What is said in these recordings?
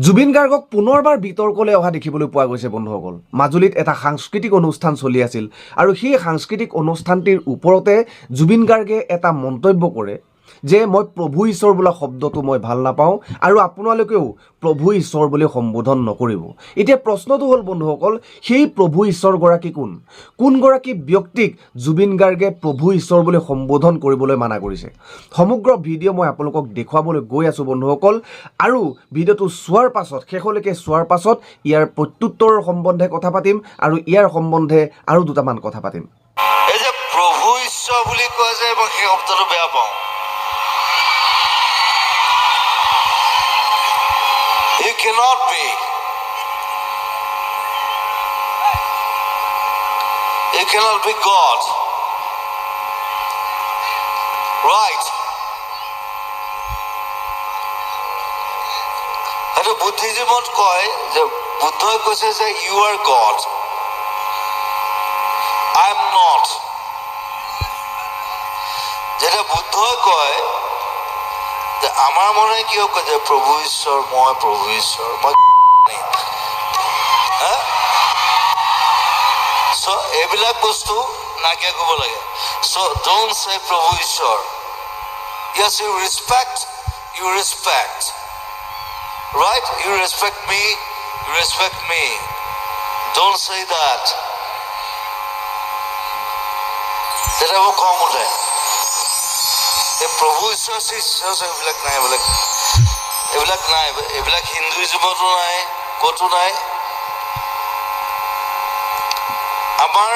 জুবিন গাৰ্গক পুনৰবাৰ বিতৰ্কলৈ অহা দেখিবলৈ পোৱা গৈছে বন্ধুসকল। মাজুলীত এটা সাংস্কৃতিক অনুষ্ঠান চলি আছিল আৰু সেই সাংস্কৃতিক অনুষ্ঠানটিৰ ওপৰতে জুবিন গাৰ্গে এটা মন্তব্য কৰে যে মই প্ৰভু ঈশ্বৰ বোলা শব্দটো মই ভাল নাপাওঁ আৰু আপোনালোকেও প্ৰভু ঈশ্বৰ বুলি সম্বোধন নকৰিব। এতিয়া প্ৰশ্নটো হ'ল বন্ধুসকল, সেই প্ৰভু ঈশ্বৰগৰাকী কোনগৰাকী ব্যক্তিক জুবিন গাৰ্গে প্ৰভু ঈশ্বৰ বুলি সম্বোধন কৰিবলৈ মানা কৰিছে? সমগ্ৰ ভিডিঅ' মই আপোনালোকক দেখুৱাবলৈ গৈ আছোঁ বন্ধুসকল, আৰু ভিডিঅ'টো চোৱাৰ পাছত শেষলৈকে চোৱাৰ পাছত ইয়াৰ প্ৰত্যুত্তৰৰ সম্বন্ধে কথা পাতিম আৰু ইয়াৰ সম্বন্ধে আৰু দুটামান কথা পাতিম। এই যে প্ৰভু ঈশ্বৰ বুলি কয় যে মই সেই শব্দটো বেয়া পাওঁ। You cannot be. You cannot be God. Right. আৰু বুদ্ধিজীৱত কয় যে বুদ্ধই কৈছে যে you are God. I am not. যেটা বুদ্ধই কয় যে আমাৰ মনে কিয় কয় যে প্ৰভু ঈশ্বৰ মই প্ৰভু ঈশ্বৰ মই so এইবিলাক বস্তু নাকিয়া ক'ব লাগে। so don't say প্ৰভু ঈশ্বৰ। yes, you respect right, you respect me, don't say that। যেটা মোক খং উঠে প্ৰভু ঈশ্বৰ এইবিলাক নাই, এইবিলাক হিন্দুইজমতো নাই, ক'তো নাই। আমাৰ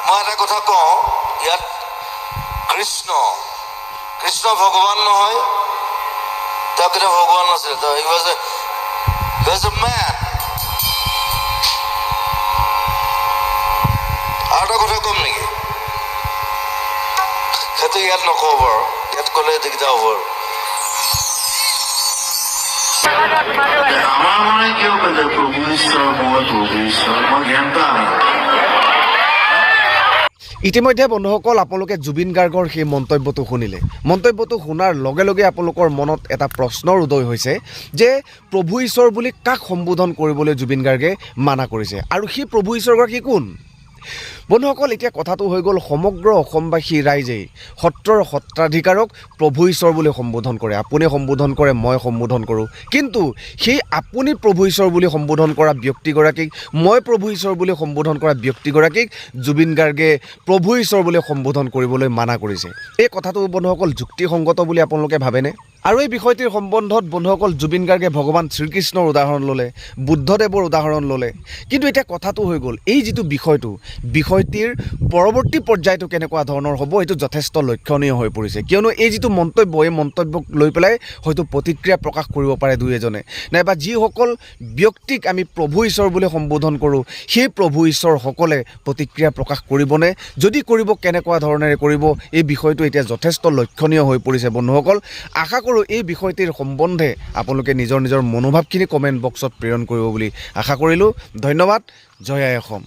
মই এটা কথা কওঁ, ইয়াত কৃষ্ণ ভগৱান নহয়, তেওঁ কেতিয়া ভগৱান নাছিল, he was a man। আৰু এটা কথা কম নেকি? সেইটো ইয়াত নকওঁ বাৰু, ইয়াত ক'লে দিগদাৰ হ'ব আৰু। আমাৰ মনে কেউ পেলে প্ৰভু ঈশ্বৰ মই প্ৰভু ঈশ্বৰ মই জ্ঞান পাই। ইতিমধ্যে বন্ধুসকল আপোনালোকে জুবিন গাৰ্গৰ সেই মন্তব্যটো শুনিলে। মন্তব্যটো শুনাৰ লগে লগে আপোনালোকৰ মনত এটা প্ৰশ্নৰ উদয় হৈছে যে প্ৰভু ঈশ্বৰ বুলি কাক সম্বোধন কৰিবলৈ জুবিন গাৰ্গে মানা কৰিছে আৰু সেই প্ৰভু ঈশ্বৰগৰাকী কোন? বন্ধুসকল, এতিয়া কথাটো হৈ গ'ল সমগ্ৰ অসমবাসী ৰাইজেই সত্ৰৰ সত্ৰাধিকাৰক প্ৰভু ঈশ্বৰ বুলি সম্বোধন কৰে। আপুনি সম্বোধন কৰে, মই সম্বোধন কৰোঁ, কিন্তু সেই আপুনি প্ৰভু ঈশ্বৰ বুলি সম্বোধন কৰা ব্যক্তিগৰাকীক, মই প্ৰভু ঈশ্বৰ বুলি সম্বোধন কৰা ব্যক্তিগৰাকীক জুবিন গাৰ্গে প্ৰভু ঈশ্বৰ বুলি সম্বোধন কৰিবলৈ মানা কৰিছে। এই কথাটো বন্ধুসকল যুক্তিসংগত বুলি আপোনালোকে ভাবেনে? আৰু এই বিষয়টিৰ সম্বন্ধত বন্ধুসকল জুবিন গাৰ্গে ভগৱান শ্ৰীকৃষ্ণৰ উদাহৰণ ল'লে, বুদ্ধদেৱৰ উদাহৰণ ল'লে, কিন্তু এতিয়া কথাটো হৈ গ'ল এই যিটো বিষয়টিৰ পৰৱৰ্তী পৰ্যায়টো কেনেকুৱা ধৰণৰ হ'ব এইটো যথেষ্ট লক্ষণীয় হৈ পৰিছে। কিয়নো এই যিটো মন্তব্য, এই মন্তব্যক লৈ পেলাই হয়তো প্ৰতিক্ৰিয়া প্ৰকাশ কৰিব পাৰে দুই এজনে, নাইবা যিসকল ব্যক্তিক আমি প্ৰভু ঈশ্বৰ বুলি সম্বোধন কৰোঁ সেই প্ৰভু ঈশ্বৰসকলে প্ৰতিক্ৰিয়া প্ৰকাশ কৰিবনে? যদি কৰিব, কেনেকুৱা ধৰণেৰে কৰিব? এই বিষয়টো এতিয়া যথেষ্ট লক্ষণীয় হৈ পৰিছে বন্ধুসকল। আশা কৰোঁ এই বিষয়টিৰ সম্বন্ধে আপোনালোকে নিজৰ মনোভাৱখিনি কমেণ্ট বক্সত প্ৰেৰণ কৰিব বুলি আশা কৰিলোঁ। ধন্যবাদ। জয় আই অসম।